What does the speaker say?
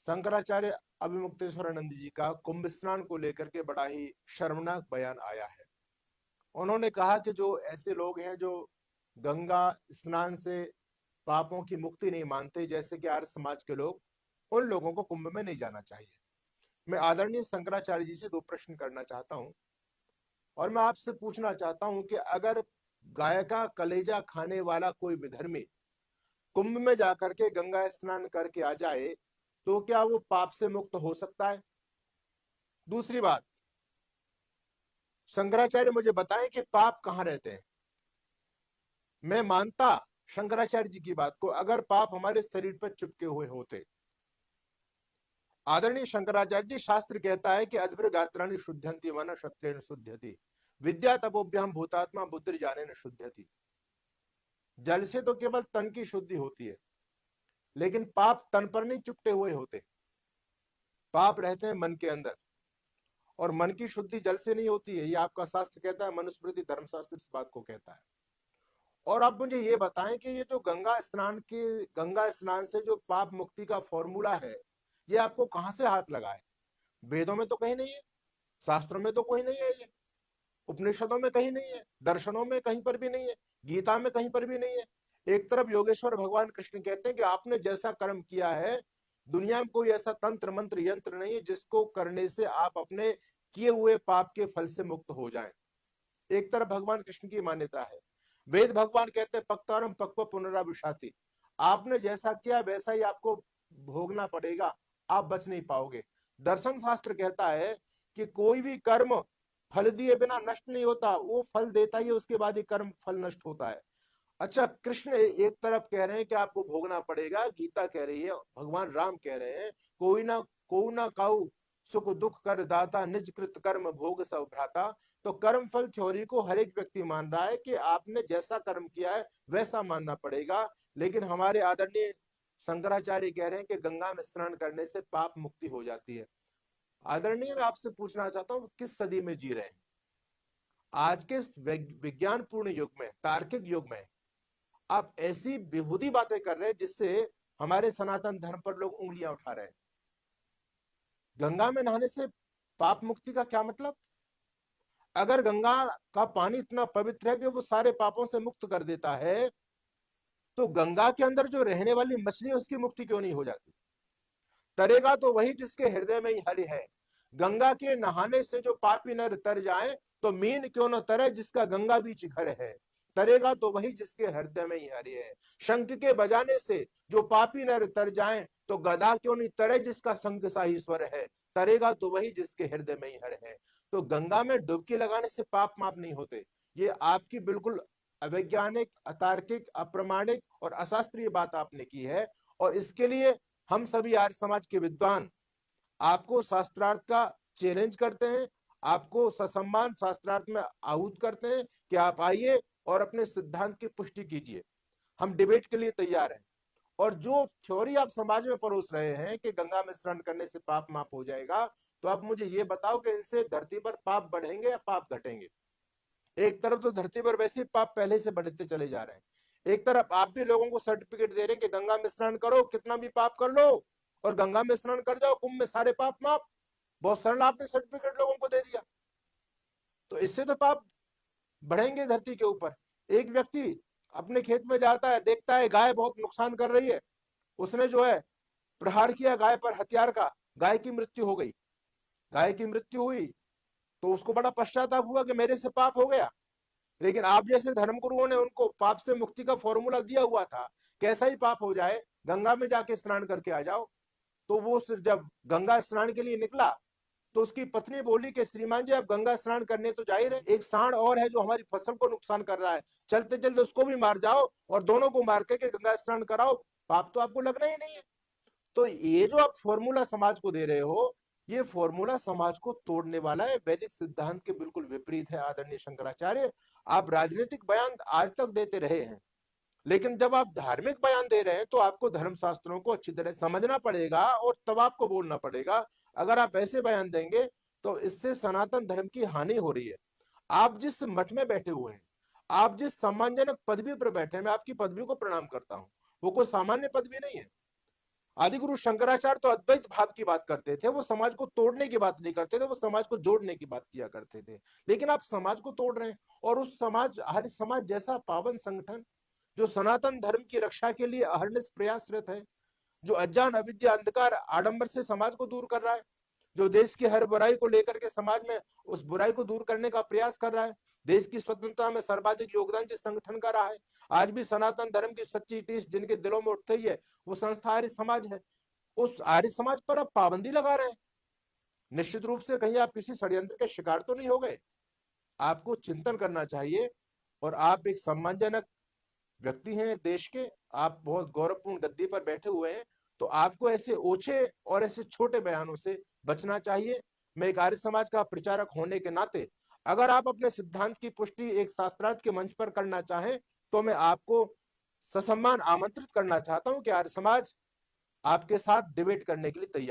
शंकराचार्य अभिमुक्तेश्वरानंद जी का कुंभ स्नान को लेकर के बड़ा ही शर्मनाक बयान आया है। उन्होंने कहा कि जो ऐसे लोग हैं जो गंगा स्नान से पापों की मुक्ति नहीं मानते, जैसे कि आर्य समाज के लोग, उन लोगों को कुंभ में नहीं जाना चाहिए। मैं आदरणीय शंकराचार्य जी से दो प्रश्न करना चाहता हूं और मैं आपसे पूछना चाहता हूं कि अगर गाय का कलेजा खाने वाला कोई विधर्मी कुंभ में जाकर के गंगा स्नान करके आ जाए तो क्या वो पाप से मुक्त हो सकता है? दूसरी बात, शंकराचार्य मुझे बताएं कि पाप कहां रहते हैं। मैं मानता शंकराचार्य जी की बात को, अगर पाप हमारे शरीर पर चिपके हुए होते। आदरणीय शंकराचार्य जी, शास्त्र कहता है कि अद्भुत गात्राणि शुद्धंति मन शस्त्रेण शुद्धति विद्या तपोभ्याम भूतात्मा बुद्धि जाने न शुद्धति। जल से तो केवल तन की शुद्धि होती है, लेकिन पाप तन पर नहीं चिपटे हुए होते। पाप रहते हैं मन के अंदर, और मन की शुद्धि जल से नहीं होती है। ये आपका शास्त्र कहता है, मनुस्मृति धर्मशास्त्र इस बात को कहता है। और आप मुझे ये बताएं कि ये जो गंगा स्नान से जो पाप मुक्ति का फॉर्मूला है, ये आपको कहां से हाथ लगा है? वेदों में तो कहीं नहीं है, शास्त्रों में तो कोई नहीं है, ये उपनिषदों में कहीं नहीं है, दर्शनों में कहीं पर भी नहीं है, गीता में कहीं पर भी नहीं है। एक तरफ योगेश्वर भगवान कृष्ण कहते हैं कि आपने जैसा कर्म किया है, दुनिया में कोई ऐसा तंत्र मंत्र यंत्र नहीं है जिसको करने से आप अपने किए हुए पाप के फल से मुक्त हो जाएं। एक तरफ भगवान कृष्ण की मान्यता है। वेद भगवान कहते हैं पक्तारम पक्व पुनराविशाति, आपने जैसा किया वैसा ही आपको भोगना पड़ेगा, आप बच नहीं पाओगे। दर्शन शास्त्र कहता है कि कोई भी कर्म फल दिए बिना नष्ट नहीं होता, वो फल देता ही है, उसके बाद ही कर्म फल नष्ट होता है। अच्छा, कृष्ण एक तरफ कह रहे हैं कि आपको भोगना पड़ेगा, गीता कह रही है, भगवान राम कह रहे हैं कोई ना काऊ सुख दुख कर दाता निज कृत कर्म भोग सब भ्राता। तो कर्म फल थ्योरी को हर एक व्यक्ति मान रहा है कि आपने जैसा कर्म किया है वैसा मानना पड़ेगा, लेकिन हमारे आदरणीय शंकराचार्य कह रहे हैं कि गंगा में स्नान करने से पाप मुक्ति हो जाती है। आदरणीय, मैं आपसे पूछना चाहता हूं, किस सदी में जी रहे हैं? आज के विज्ञान पूर्ण युग में, तार्किक युग में आप ऐसी बेहुदी बातें कर रहे हैं जिससे हमारे सनातन धर्म पर लोग उंगलियां उठा रहे हैं। गंगा में नहाने से पाप मुक्ति का क्या मतलब? अगर गंगा का पानी इतना पवित्र है कि वो सारे पापों से मुक्त कर देता है, तो गंगा के अंदर जो रहने वाली मछली है उसकी मुक्ति क्यों नहीं हो जाती? तरेगा तो वही जिसके हृदय में ही हरि है। गंगा के नहाने से जो पापी नर तर जाए, तो मीन क्यों न तरे जिसका गंगा बीच घर है। तरेगा तो वही जिसके हृदय में ही हरि है। शंख के बजाने से जो पापी नर तर जाए, तो गदा क्यों नहीं तरे जिसका शंख सा ही स्वर है। तरेगा तो वही जिसके हृदय में ही हर है। तो गंगा में डुबकी लगाने से पाप माप नहीं होते। ये आपकी बिल्कुल अवैज्ञानिक, अतार्किक, अप्रमाणिक और अशास्त्रीय बात आपने की है। और इसके लिए हम सभी आर्य समाज के विद्वान आपको शास्त्रार्थ का चैलेंज करते हैं, आपको ससम्मान शास्त्रार्थ में आहूत करते हैं कि आप आइए और अपने सिद्धांत की पुष्टि कीजिए। हम डिबेट के लिए तैयार हैं। और जो थ्योरी आप समाज में परोस रहे हैं कि गंगा में स्नान करने से पाप माफ हो जाएगा, तो आप मुझे ये बताओ कि इनसे धरती पर पाप बढ़ेंगे या पाप घटेंगे? एक तरफ तो धरती पर वैसे पाप पहले से बढ़ते चले जा रहे हैं, एक तरफ आप भी लोगों को सर्टिफिकेट दे रहे हैं कि गंगा में स्नान करो, कितना भी पाप कर लो और गंगा में स्नान कर जाओ, कुंभ में सारे पाप माफ। बहुत सरल आपने सर्टिफिकेट लोगों को दे दिया। तो इससे तो पाप बढ़ेंगे धरती के ऊपर। एक व्यक्ति अपने खेत में जाता है, देखता है गाय बहुत नुकसान कर रही है, उसने जो है प्रहार किया गाय पर हथियार का, गाय की मृत्यु हो गई। गाय की मृत्यु हुई तो उसको बड़ा पश्चाताप हुआ कि मेरे से पाप हो गया। लेकिन आप जैसे धर्मगुरुओं ने उनको पाप से मुक्ति का फॉर्मूला दिया हुआ था, कैसा ही पाप हो जाए गंगा में जाके स्नान करके आ जाओ। तो वो जब गंगा स्नान के लिए निकला, तो उसकी पत्नी बोली कि श्रीमान जी, आप गंगा स्नान करने तो जा ही रहे, एक सांड और है जो हमारी फसल को नुकसान कर रहा है, चलते चलते उसको भी मार जाओ और दोनों को मार के गंगा स्नान कराओ, पाप तो आपको लगना ही नहीं है। तो ये जो आप फॉर्मूला समाज को दे रहे हो, ये फॉर्मूला समाज को तोड़ने वाला है, वैदिक सिद्धांत के बिल्कुल विपरीत है। आदरणीय शंकराचार्य, आप राजनीतिक बयान आज तक देते रहे हैं, लेकिन जब आप धार्मिक बयान दे रहे हैं तो आपको धर्म शास्त्रों को अच्छी तरह समझना पड़ेगा और तब आपको बोलना पड़ेगा। अगर आप ऐसे बयान देंगे तो इससे सनातन धर्म की हानि हो रही है। आप जिस मठ में बैठे हुए हैं, आप जिस सम्मानजनक पदवी पर बैठे हैं, मैं आपकी पदवी को प्रणाम करता हूं, वो कोई सामान्य पदवी नहीं है। आदिगुरु शंकराचार्य तो अद्वैत भाव की बात करते थे, वो समाज को तोड़ने की बात नहीं करते थे, वो समाज को जोड़ने की बात किया करते थे। लेकिन आप समाज को तोड़ रहे हैं, और उस समाज, आर्य समाज जैसा पावन संगठन जो सनातन धर्म की रक्षा के लिए अहरनिश प्रयासरत है, जो अज्ञान अविद्या अंधकार आडंबर से समाज को दूर कर रहा है, जो देश की हर बुराई को लेकर के समाज में उस बुराई को दूर करने का प्रयास कर रहा है, देश की स्वतंत्रता में सर्वाधिक योगदान जिस संगठन का रहा है, आज भी सनातन धर्म की सच्ची टीस जिनके दिलों में उठती है, वो संस्था आर्य समाज है। उस आर्य समाज पर आप पाबंदी लगा रहे हैं। निश्चित रूप से कहीं आप किसी षड्यंत्र के शिकार तो नहीं हो गए? आपको चिंतन करना चाहिए, और आप एक सम्मानजनक व्यक्ति हैं देश के, आप बहुत गौरवपूर्ण गद्दी पर बैठे हुए हैं, तो आपको ऐसे ओछे और ऐसे छोटे बयानों से बचना चाहिए। मैं एक आर्य समाज का प्रचारक होने के नाते, अगर आप अपने सिद्धांत की पुष्टि एक शास्त्रार्थ के मंच पर करना चाहें, तो मैं आपको ससम्मान आमंत्रित करना चाहता हूं कि आर्य समाज आपके साथ डिबेट करने के लिए तैयार